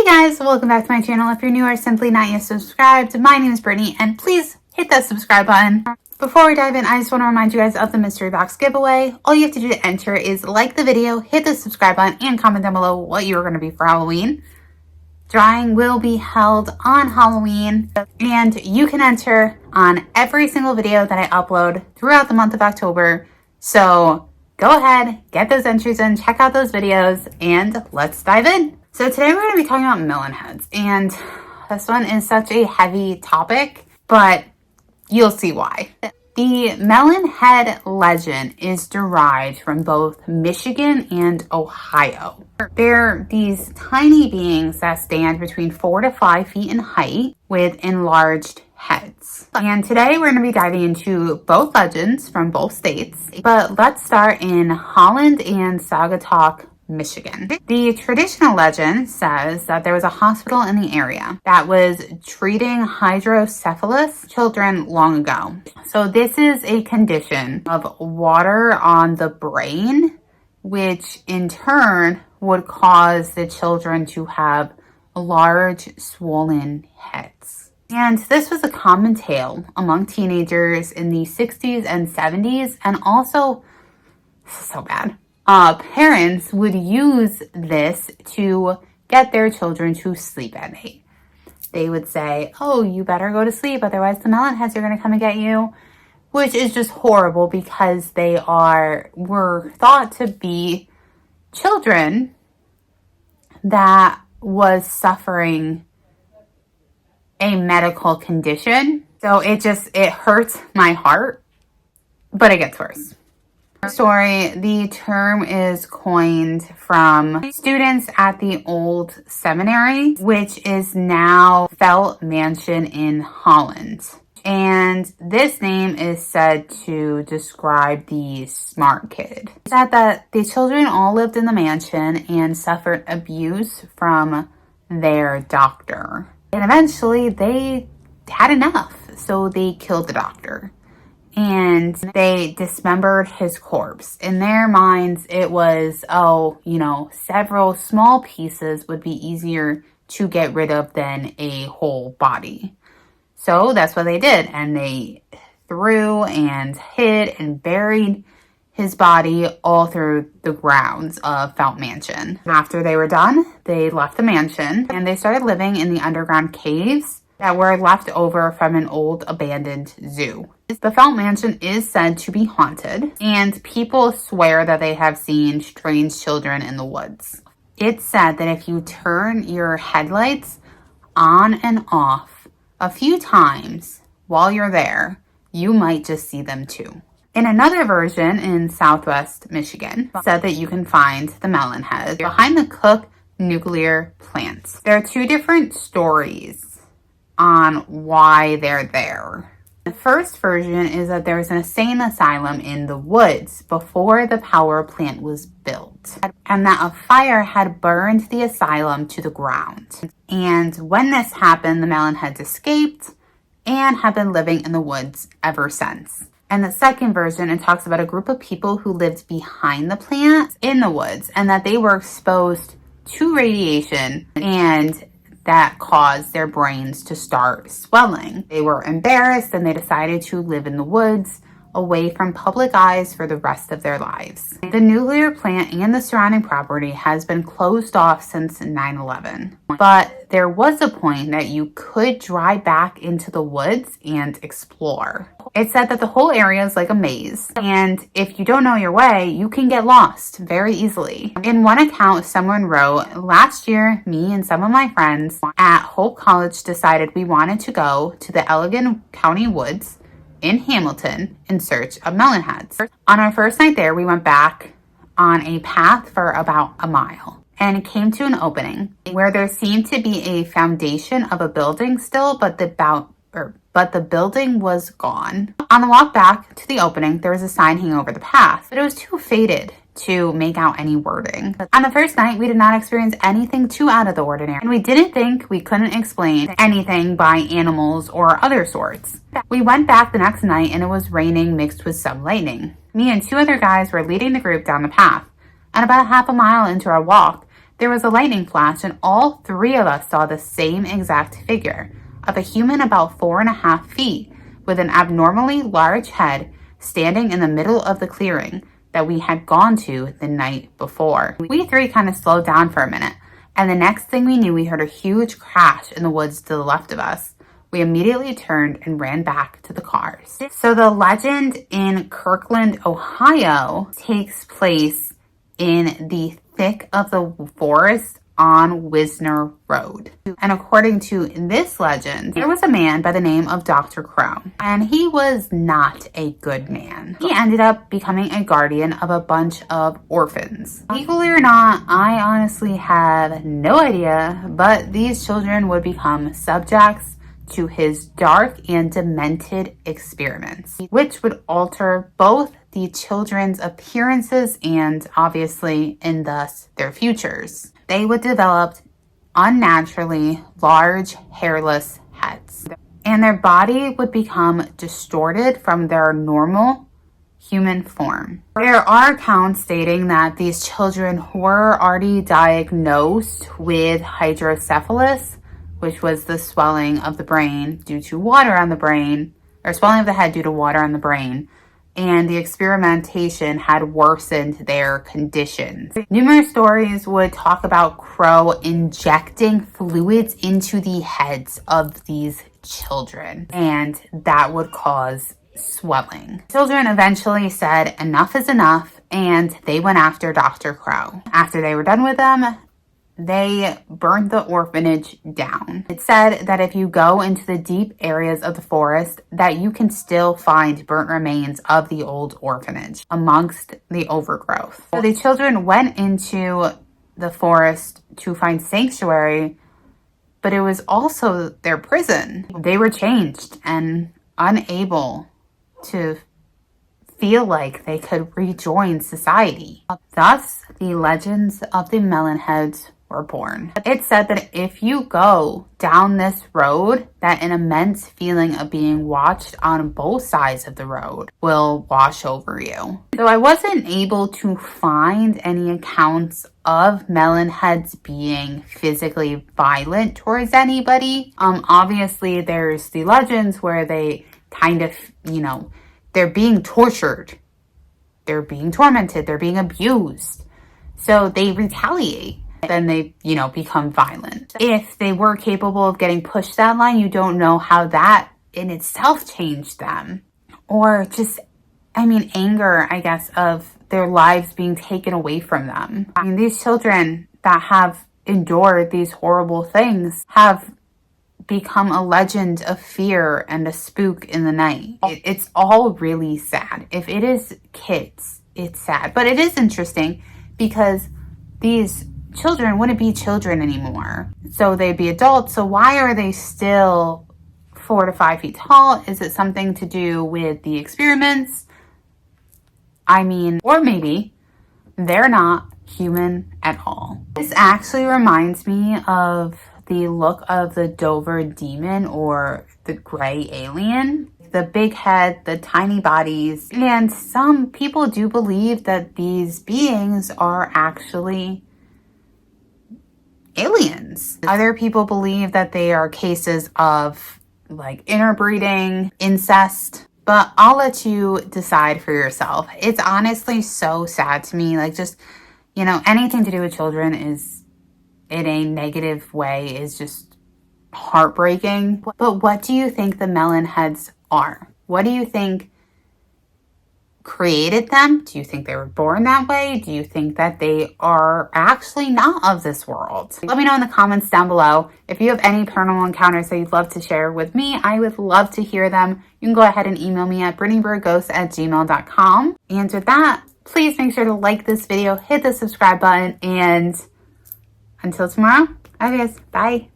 Hey guys, welcome back to my channel. If you're new or simply not yet subscribed, my name is Brittany and please hit that subscribe button. Before we dive in, I just want to remind you guys of the mystery box giveaway. All you have to do to enter is like the video, hit the subscribe button, and comment down below what you are going to be for Halloween. Drawing will be held on Halloween and you can enter on every single video that I upload throughout the month of October. So go ahead, get those entries in, check out those videos, and let's dive in. So today we're going to be talking about melon heads, and this one is such a heavy topic, but you'll see why. The melon head legend is derived from both Michigan and Ohio. They're these tiny beings that stand between 4 to 5 feet in height with enlarged heads. And today we're going to be diving into both legends from both states, but let's start in Holland and Saugatuck, Michigan. The traditional legend says that there was a hospital in the area that was treating hydrocephalus children long ago. So this is a condition of water on the brain, which in turn would cause the children to have large swollen heads. And this was a common tale among teenagers in the 60s and 70s, and also, so bad, parents would use this to get their children to sleep at night. They would say, oh, you better go to sleep, otherwise the melon heads are going to come and get you, which is just horrible because they were thought to be children that was suffering a medical condition. So it hurts my heart, but it gets worse. Story, the term is coined from students at the old seminary, which is now Felt Mansion in Holland. And this name is said to describe the smart kid. It said that the children all lived in the mansion and suffered abuse from their doctor. And eventually they had enough, so they killed the doctor. And they dismembered his corpse. In their minds, it was, several small pieces would be easier to get rid of than a whole body. So that's what they did. And they threw and hid and buried his body all through the grounds of Felt Mansion. After they were done, they left the mansion and they started living in the underground caves that were left over from an old abandoned zoo. The Felt Mansion is said to be haunted, and people swear that they have seen strange children in the woods. It's said that if you turn your headlights on and off a few times while you're there, you might just see them too. In another version in Southwest Michigan, said that you can find the melon head behind the Cook nuclear plant. There are two different stories on why they're there. The first version is that there was an insane asylum in the woods before the power plant was built, and that a fire had burned the asylum to the ground. And when this happened, the melon heads escaped and have been living in the woods ever since. And the second version, it talks about a group of people who lived behind the plant in the woods and that they were exposed to radiation and that caused their brains to start swelling. They were embarrassed and they decided to live in the woods away from public eyes for the rest of their lives. The nuclear plant and the surrounding property has been closed off since 9/11. But there was a point that you could drive back into the woods and explore. It's said that the whole area is like a maze, and if you don't know your way, you can get lost very easily. In one account, someone wrote, last year, me and some of my friends at Hope College decided we wanted to go to the Allegan County woods in Hamilton in search of melon heads. On our first night there, we went back on a path for about a mile and came to an opening where there seemed to be a foundation of a building still, but the building was gone. On the walk back to the opening, there was a sign hanging over the path, but it was too faded to make out any wording. On the first night, we did not experience anything too out of the ordinary, and we didn't think we couldn't explain anything by animals or other sorts. We went back the next night and it was raining mixed with some lightning. Me and two other guys were leading the group down the path, and about a half a mile into our walk, There was a lightning flash, and all three of us saw the same exact figure of a human about 4.5 feet with an abnormally large head standing in the middle of the clearing that we had gone to the night before. We three kind of slowed down for a minute, and the next thing we knew, we heard a huge crash in the woods to the left of us. We immediately turned and ran back to the cars. So the legend in Kirkland, Ohio takes place in the thick of the forest on Wisner Road. And according to this legend, there was a man by the name of Dr. Crow, and he was not a good man. He ended up becoming a guardian of a bunch of orphans. Equally or not, I honestly have no idea, but these children would become subjects to his dark and demented experiments, which would alter both the children's appearances and obviously, and thus their futures. They would develop unnaturally large, hairless heads, and their body would become distorted from their normal human form. There are accounts stating that these children were already diagnosed with hydrocephalus, which was the swelling of the brain due to water on the brain, or swelling of the head due to water on the brain, and the experimentation had worsened their conditions. Numerous stories would talk about Crow injecting fluids into the heads of these children, and that would cause swelling. Children eventually said enough is enough, and they went after Dr. Crow. After they were done with them, they burned the orphanage down. It said that if you go into the deep areas of the forest, that you can still find burnt remains of the old orphanage amongst the overgrowth. So the children went into the forest to find sanctuary, but it was also their prison. They were changed and unable to feel like they could rejoin society. Thus, the legends of the Melon Heads were born. It said that if you go down this road, that an immense feeling of being watched on both sides of the road will wash over you. So I wasn't able to find any accounts of Melon Heads being physically violent towards anybody. Obviously there's the legends where they kind of, they're being tortured, they're being tormented, they're being abused. So they retaliate. Then they, become violent. If they were capable of getting pushed that line, you don't know how that in itself changed them. Or just, anger, I guess, of their lives being taken away from them. These children that have endured these horrible things have become a legend of fear and a spook in the night. It's all really sad. If it is kids, it's sad. But it is interesting because these children wouldn't be children anymore. So they'd be adults. So why are they still 4 to 5 feet tall? Is it something to do with the experiments? Or maybe they're not human at all. This actually reminds me of the look of the Dover demon or the gray alien. The big head, the tiny bodies. And some people do believe that these beings are actually aliens. Other people believe that they are cases of interbreeding, incest, but I'll let you decide for yourself. It's honestly so sad to me. Anything to do with children is, in a negative way, is just heartbreaking. But what do you think the Melon Heads are? What do you think created them? Do you think they were born that way? Do you think that they are actually not of this world? Let me know in the comments down below. If you have any paranormal encounters that you'd love to share with me, I would love to hear them. You can go ahead and email me at brittanybriereghosts@gmail.com. And with that, please make sure to like this video, hit the subscribe button, and until tomorrow, adios, bye.